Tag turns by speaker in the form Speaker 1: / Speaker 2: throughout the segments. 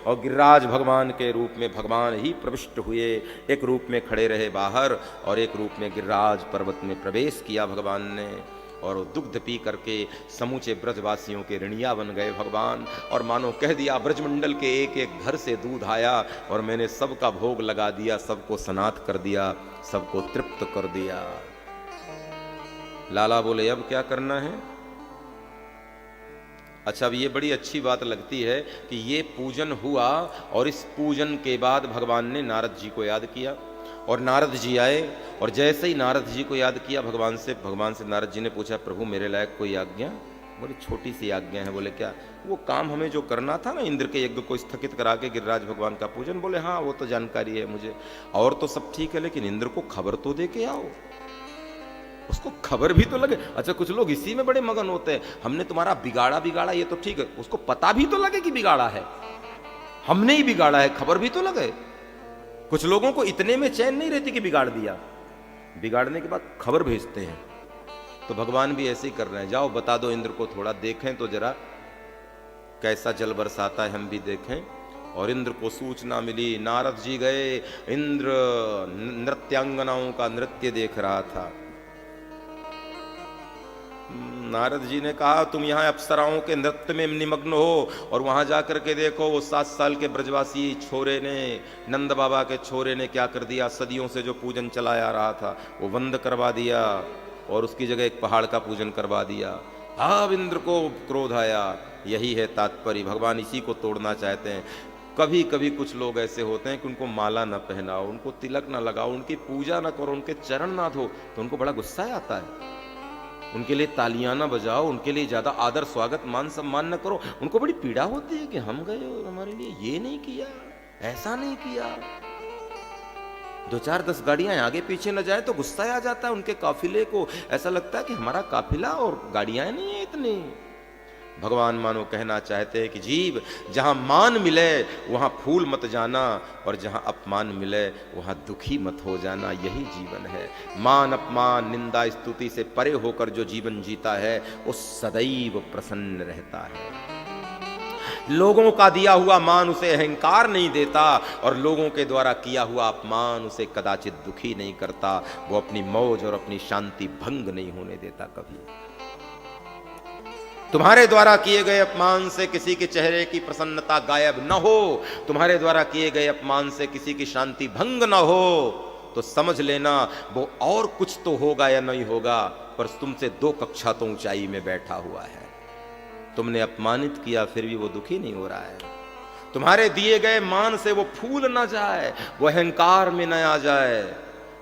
Speaker 1: और गिरिराज भगवान के रूप में भगवान ही प्रविष्ट हुए। एक रूप में खड़े रहे बाहर और एक रूप में गिरिराज पर्वत में प्रवेश किया भगवान ने, और दुग्ध पी करके समूचे ब्रजवासियों के ऋणिया बन गए भगवान। और मानो कह दिया ब्रजमंडल के एक एक घर से दूध आया और मैंने सबका भोग लगा दिया, सबको सनात कर दिया, सबको तृप्त कर दिया। लाला बोले अब क्या करना है? अच्छा, अब ये बड़ी अच्छी बात लगती है कि ये पूजन हुआ और इस पूजन के बाद भगवान ने नारद जी को याद किया और नारद जी आए। और जैसे ही नारद जी को याद किया भगवान से नारद जी ने पूछा प्रभु मेरे लायक कोई आज्ञा? बड़ी छोटी सी आज्ञा है। बोले क्या? वो काम हमें जो करना था ना, इंद्र के यज्ञ को स्थगित करा के गिरिराज भगवान का पूजन। बोले हाँ वो तो जानकारी है मुझे, और तो सब ठीक है, लेकिन इंद्र को खबर तो दे के आओ, उसको खबर भी तो लगे। अच्छा, कुछ लोग इसी में बड़े मगन होते हैं, हमने तुम्हारा बिगाड़ा ये तो ठीक है, उसको पता भी तो लगे कि बिगाड़ा है, हमने ही बिगाड़ा है, खबर भी तो लगे। कुछ लोगों को इतने में चैन नहीं रहती कि बिगाड़ दिया, बिगाड़ने के बाद खबर भेजते हैं। तो भगवान भी ऐसे ही कर रहे हैं, जाओ बता दो इंद्र को, थोड़ा देखें तो जरा कैसा जल बरसाता है, हम भी देखें। और इंद्र को सूचना मिली, नारद जी गए, इंद्र नृत्यांगनाओं का नृत्य देख रहा था। नारद जी ने कहा तुम यहाँ अप्सराओं के नृत्य में निमग्न हो और वहां जाकर के देखो वो 7 साल के ब्रजवासी छोरे ने, नंद बाबा के छोरे ने क्या कर दिया, सदियों से जो पूजन चलाया रहा था वो बंद करवा दिया और उसकी जगह एक पहाड़ का पूजन करवा दिया। अब इंद्र को क्रोध आया। यही है तात्पर्य, भगवान इसी को तोड़ना चाहते हैं। कभी कभी कुछ लोग ऐसे होते हैं कि उनको माला न पहनाओ, उनको तिलक न लगाओ, उनकी पूजा न करो, उनके चरण ना धो, तो उनको बड़ा गुस्सा आता है। उनके लिए तालियां ना बजाओ, उनके लिए ज्यादा आदर स्वागत मान सम्मान न करो, उनको बड़ी पीड़ा होती है कि हम गए और हमारे लिए ये नहीं किया, ऐसा नहीं किया। 2-4-10 गाड़ियां आगे पीछे न जाए तो गुस्सा आ जाता है उनके काफिले को, ऐसा लगता है कि हमारा काफिला और गाड़ियां नहीं है इतनी। भगवान मानो कहना चाहते हैं कि जीव जहां मान मिले वहां फूल मत जाना, और जहां अपमान मिले वहां दुखी मत हो जाना, यही जीवन है। मान अपमान निंदा स्तुति से परे होकर जो जीवन जीता है वो सदैव प्रसन्न रहता है। लोगों का दिया हुआ मान उसे अहंकार नहीं देता और लोगों के द्वारा किया हुआ अपमान उसे कदाचित दुखी नहीं करता। वो अपनी मौज और अपनी शांति भंग नहीं होने देता कभी। तुम्हारे द्वारा किए गए अपमान से किसी के चेहरे की प्रसन्नता गायब न हो, तुम्हारे द्वारा किए गए अपमान से किसी की शांति भंग न हो, तो समझ लेना वो और कुछ तो होगा या नहीं होगा, पर तुमसे 2 कक्षा तो ऊंचाई में बैठा हुआ है। तुमने अपमानित किया फिर भी वो दुखी नहीं हो रहा है। तुम्हारे दिए गए मान से वो फूल न जाए, वो अहंकार में न आ जाए।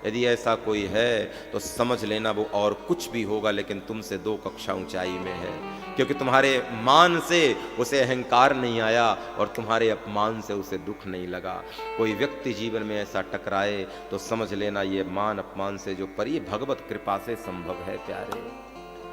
Speaker 1: यदि ऐसा कोई है तो समझ लेना वो और कुछ भी होगा, लेकिन तुमसे 2 कक्षा ऊंचाई में है, क्योंकि तुम्हारे मान से उसे अहंकार नहीं आया और तुम्हारे अपमान से उसे दुख नहीं लगा। कोई व्यक्ति जीवन में ऐसा टकराए तो समझ लेना ये मान अपमान से जो परी भगवत कृपा से संभव है प्यारे।